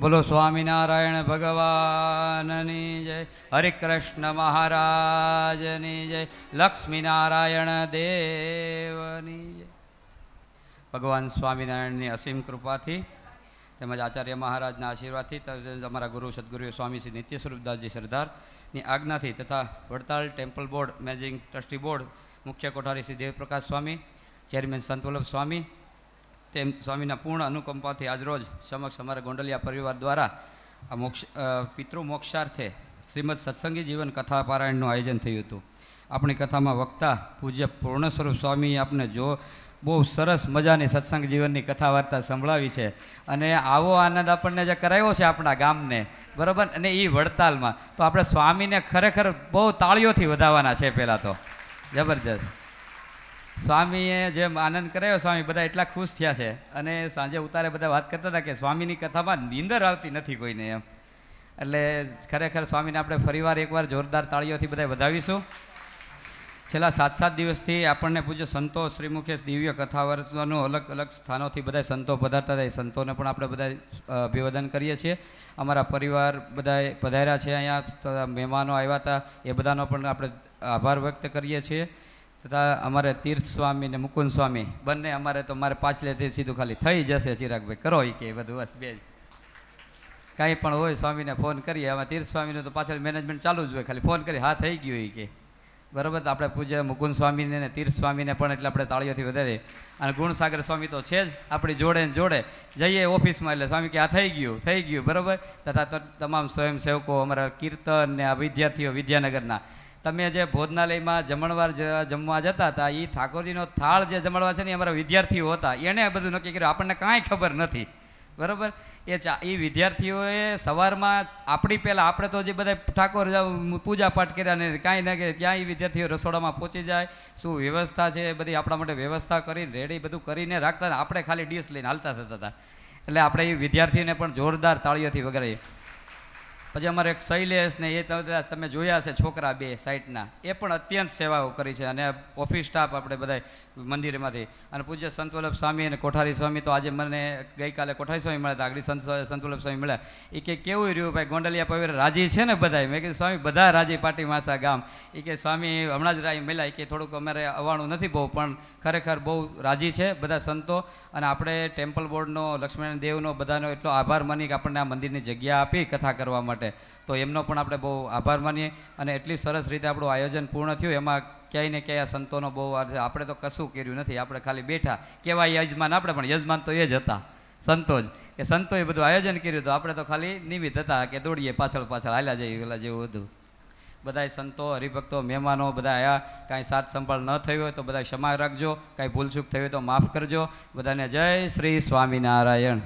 બોલો સ્વામિનારાયણ ભગવાનની જય, હરિકૃષ્ણ મહારાજની જય, લક્ષ્મીનારાયણ દેવની જય. ભગવાન સ્વામિનારાયણની અસીમ કૃપાથી તેમજ આચાર્ય મહારાજના આશીર્વાદથી અમારા ગુરુ સદગુરુ સ્વામી શ્રી નિત્ય સ્વરૂપદાસજી સરદારની આજ્ઞાથી તથા Vadtal temple board managing trustee board મુખ્ય કોઠારી શ્રી દેવપ્રકાશ સ્વામી, ચેરમેન સંતવલ્લભ સ્વામી તેમ સ્વામીના પૂર્ણ અનુકંપાથી આજરોજ સમક્ષ અમારા ગોંડલિયા પરિવાર દ્વારા આ પિતૃ મોક્ષાર્થે શ્રીમદ સત્સંગી જીવન કથા પારાયણનું આયોજન થયું હતું. આપણી કથામાં વક્તા પૂજ્ય પૂર્ણ સ્વરૂપ સ્વામી આપને જો બહુ સરસ મજાની સત્સંગ જીવનની કથા વાર્તા સંભળાવી છે અને આવો આનંદ આપણને જે કરાવ્યો છે આપણા ગામને, બરાબર, અને એ વડતાલમાં, તો આપણે સ્વામીને ખરેખર બહુ તાળીઓથી વધાવવાના છે. પહેલાં તો જબરજસ્ત સ્વામીએ જેમ આનંદ કરાયો, સ્વામી બધા એટલા ખુશ થયા છે. અને સાંજે ઉતારે બધા વાત કરતા હતા કે સ્વામીની કથામાં નીંદર આવતી નથી કોઈને એમ. એટલે ખરેખર સ્વામીને આપણે ફરીવાર એકવાર જોરદાર તાળીઓથી બધા વધાવીશું. છેલ્લા 7 દિવસથી આપણને પૂજ્ય સંતો શ્રીમુખે દિવ્ય કથા વર્તવાનું અલગ અલગ સ્થાનોથી બધા સંતો પધારતા હતા. એ સંતોને પણ આપણે બધા અભિવાદન કરીએ છીએ. અમારા પરિવાર બધા પધાર્યા છે અહીંયા, મહેમાનો આવ્યા હતા, એ બધાનો પણ આપણે આભાર વ્યક્ત કરીએ છીએ. તથા અમારે તીર્થ સ્વામી ને મુકુંદ સ્વામી બંને અમારે તો મારે પાછલેથી સીધું ખાલી થઈ જશે ચિરાગભાઈ કરો એ કે બધું બસ બે જ કાંઈ પણ હોય સ્વામીને ફોન કરીએ. આમાં તીર્થ સ્વામીનું તો પાછળ મેનેજમેન્ટ ચાલુ જ હોય, ખાલી ફોન કરી હા થઈ ગયું એ કે બરાબર. તો આપણે પૂજ્ય મુકુંદ સ્વામીને ને તીર્થ સ્વામીને પણ એટલે આપણે તાળીઓથી વધારે. અને ગુણસાગર સ્વામી તો છે જ આપણી જોડે ને જોડે, જઈએ ઓફિસમાં એટલે સ્વામી કે આ થઈ ગયું બરાબર. તથા તમામ સ્વયંસેવકો, અમારા કીર્તન ને આ વિદ્યાર્થીઓ વિદ્યાનગરના, તમે જે ભોજનાલયમાં જમણવાર જમવા જતા હતા, એ ઠાકોરજીનો થાળ જે જમણવાર છે ને અમારા વિદ્યાર્થીઓ હતા, એણે આ બધું નક્કી કર્યું. આપણને કાંઈ ખબર નથી, બરાબર. એ વિદ્યાર્થીઓએ સવારમાં આપણી પહેલાં આપણે તો જે બધા ઠાકોર પૂજા પાઠ કર્યા ને કાંઈ ના કે ત્યાં એ વિદ્યાર્થીઓ રસોડામાં પહોંચી જાય, શું વ્યવસ્થા છે એ બધી આપણા માટે વ્યવસ્થા કરીને રેડી બધું કરીને રાખતા. આપણે ખાલી ડીશ લઈને હાલતા થતા હતા. એટલે આપણે એ વિદ્યાર્થીઓને પણ જોરદાર તાળીઓથી વગાડીએ. પછી અમારે એક શૈલેષ ને એ તમે જોયા છે છોકરા બે સાઈડના, એ પણ અત્યંત સેવાઓ કરી છે. અને ઓફિસ સ્ટાફ આપણે બધા મંદિરમાંથી. અને પૂજ્ય સંતવલ્લભ સ્વામી અને કોઠારી સ્વામી તો આજે મને ગઈકાલે કોઠારી સ્વામી મળ્યા હતા, આગળ સંતવલ્લભ સ્વામી મળ્યા. એ કે કેવું રહ્યું ભાઈ ગોંડલિયા પવિત્ર રાજી છે ને બધા? મેં કીધું સ્વામી બધા રાજી પાટી માસા ગામ. એ કે સ્વામી હમણાં જ રાજી મળ્યા, એ કે થોડુંક અમારે આવવાનું નથી બહુ, પણ ખરેખર બહુ રાજી છે બધા સંતો. અને આપણે ટેમ્પલ બોર્ડનો, લક્ષ્મીનારાયણ દેવનો બધાનો એટલો આભાર માની કે આપણને આ મંદિરની જગ્યા આપી કથા કરવા માટે, તો એમનો પણ આપણે બહુ આભાર માનીએ. અને એટલી સરસ રીતે આપણું આયોજન પૂર્ણ થયું. એમાં ક્યાંય ને ક્યાંય સંતોનો બહુ આપણે તો કશું કર્યું નથી, આપણે ખાલી બેઠા કહેવાય યજમાન આપણે, પણ યજમાન તો એ જ હતા સંતો જ, કે સંતોએ બધું આયોજન કર્યું હતું, આપણે તો ખાલી નિમિત્ત હતા કે દોડીએ પાછળ હાલ્યા જઈએ પેલા જેવું હતું. બધા સંતો હરિભક્તો મહેમાનો બધા આયા. કાંઈ સાથ સંભાળ ન થઈ હોય તો બધા ક્ષમા રાખજો, કાંઈ ભૂલચૂક થઈ હોય તો માફ કરજો. બધાને જય શ્રી સ્વામિનારાયણ.